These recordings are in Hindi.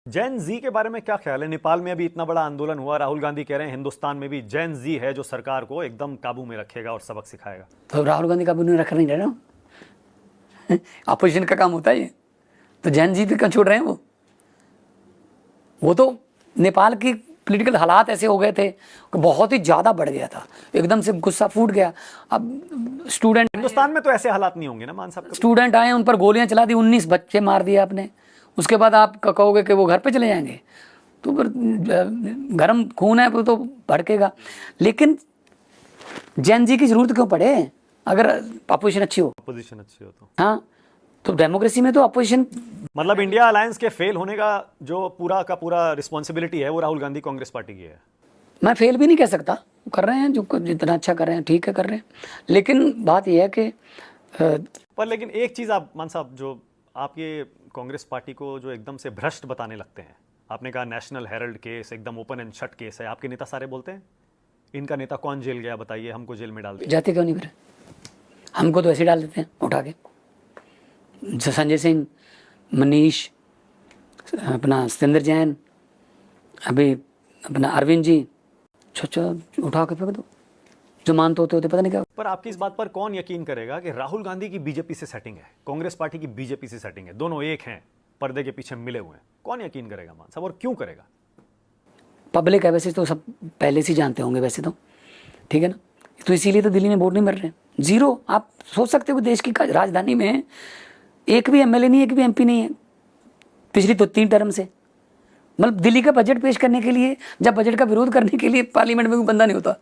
जैन जी के बारे में क्या ख्याल है? नेपाल में अभी इतना बड़ा आंदोलन हुआ, राहुल गांधी कह रहे हैं हिंदुस्तान में भी जैन जी है जो सरकार को एकदम काबू में रखेगा और सबक सिखाएगा। तो राहुल गांधी काबू में रख नहीं रहे ना अपोजिशन का काम होता है ये। तो जैन जी भी क्यों छोड़ रहे हैं? वो तो नेपाल की पॉलिटिकल हालात ऐसे हो गए थे कि बहुत ही ज़्यादा बढ़ गया था, एकदम से गुस्सा फूट गया। अब स्टूडेंट, हिंदुस्तान में तो ऐसे हालात नहीं होंगे ना मान साहब? स्टूडेंट आए, उन पर गोलियां चला दी, 19 बच्चे मार दिए आपने। उसके बाद आप कहोगे कि वो घर पे चले जाएंगे, तो फिर गर्म खून है वो तो भड़केगा। लेकिन जैन जी की जरूरत क्यों पड़े अगर अपोजिशन अच्छी हो? अपोजिशन अच्छी हो तो हाँ, तो डेमोक्रेसी में तो अपोजिशन, मतलब इंडिया अलायंस के फेल होने का जो पूरा का पूरा रिस्पॉन्सिबिलिटी है वो राहुल गांधी कांग्रेस पार्टी की है। मैं फेल भी नहीं कह सकता, कर रहे हैं जो जितना अच्छा कर रहे हैं, ठीक है कर रहे हैं। लेकिन बात यह है कि पर लेकिन एक चीज आप मान साहब, जो आपके कांग्रेस पार्टी को जो एकदम से भ्रष्ट बताने लगते हैं, आपने कहा नेशनल हेराल्ड केस एकदम ओपन एंड शट केस है, आपके नेता सारे बोलते हैं इनका नेता कौन जेल गया बताइए, हमको जेल में डाल दिया। जाते क्यों नहीं फिर? हमको तो ऐसे डाल देते हैं उठा के। संजय सिंह, मनीष, अपना सतेंद्र जैन, अभी अपना अरविंद जी, उठा के फेंक दो। जो मानते होते पता नहीं क्या। पर आपकी इस बात पर कौन यकीन करेगा कि राहुल गांधी की बीजेपी से सेटिंग है, कांग्रेस पार्टी की बीजेपी से सेटिंग है, दोनों एक हैं, पर्दे के पीछे मिले हुए हैं? कौन यकीन करेगा मान साहब, और क्यों करेगा? पब्लिक है वैसे तो, सब पहले से जानते होंगे वैसे तो, ठीक है ना। तो इसीलिए तो दिल्ली में वोट नहीं मिल रहे, जीरो। आप सोच सकते हो देश की राजधानी में एक भी एमएलए नहीं, एक भी एमपी नहीं है पिछली तो 3 टर्म से। मतलब दिल्ली का बजट पेश करने के लिए, जब बजट का विरोध करने के लिए पार्लियामेंट में कोई बंदा नहीं होता,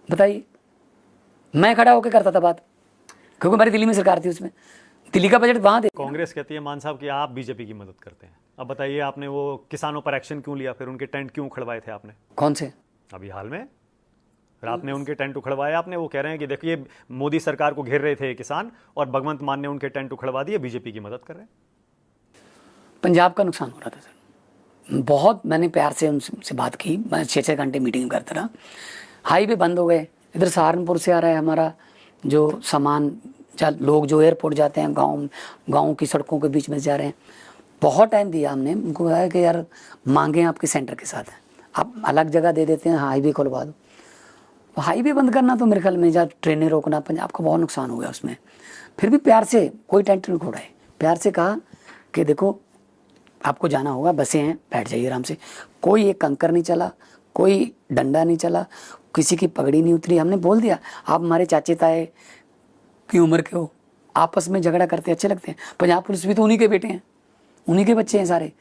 बताइए। मैं खड़ा होकर करता था बात, क्योंकि हमारी दिल्ली में सरकार थी, उसमें दिल्ली का बजट वहां दे। कांग्रेस कहती है मान साहब कि आप बीजेपी की मदद करते हैं। अब बताइए, आपने वो किसानों पर एक्शन क्यों लिया? फिर उनके टेंट क्यों उखड़वाए थे आपने? कौन से? अभी हाल में रात ने उनके टेंट उखड़वाए आपने। वो कह रहे हैं कि देखिए मोदी सरकार को घेर रहे थे किसान और भगवंत मान ने उनके टेंट उखड़वा दिए, बीजेपी की मदद कर रहे हैं। पंजाब का नुकसान हो रहा था सर, बहुत। मैंने प्यार से उनसे बात की, मैं 6-6 घंटे मीटिंग करता रहा। हाईवे बंद हो गए, इधर सहारनपुर से आ रहा है हमारा जो सामान, लोग जो एयरपोर्ट जाते हैं, गाँव की सड़कों के बीच में जा रहे हैं। बहुत टाइम दिया हमने उनको, कहा कि यार मांगे आपके सेंटर के साथ हैं, आप अलग जगह दे देते हैं, हाईवे खुलवा दो। हाईवे बंद करना तो मेरे ख्याल में, जब ट्रेनें रोकना, पंजाब का बहुत नुकसान हो गया उसमें। फिर भी प्यार से, कोई टेंट नहीं खोड़ा है, प्यार से कहा कि देखो आपको जाना होगा, बसें हैं, बैठ जाइए आराम से। कोई एक कंकर नहीं चला, कोई डंडा नहीं चला, किसी की पगड़ी नहीं उतरी। हमने बोल दिया आप हमारे चाचे ताए की उम्र के हो, आपस में झगड़ा करते अच्छे लगते हैं। पंजाब पुलिस भी तो उन्हीं के बेटे हैं, उन्हीं के बच्चे हैं सारे,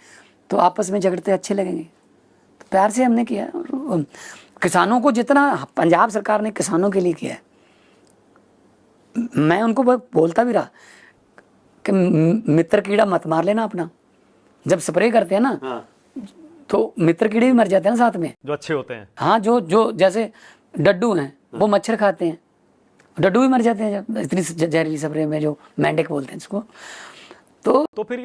तो आपस में झगड़ते अच्छे लगेंगे। तो प्यार से हमने किया। किसानों को जितना पंजाब सरकार ने किसानों के लिए किया है, मैं उनको बोलता भी रहा कि मित्र कीड़ा मत मार लेना अपना। जब स्प्रे करते हैं ना, हाँ, तो मित्र कीड़े भी मर जाते हैं ना साथ में, जो अच्छे होते हैं। हाँ, जो जैसे डड्डू हैं, वो मच्छर खाते हैं, डड्डू भी मर जाते हैं जब इतनी जहरीली स्प्रे में, जो मेंढक बोलते हैं इसको। तो फिर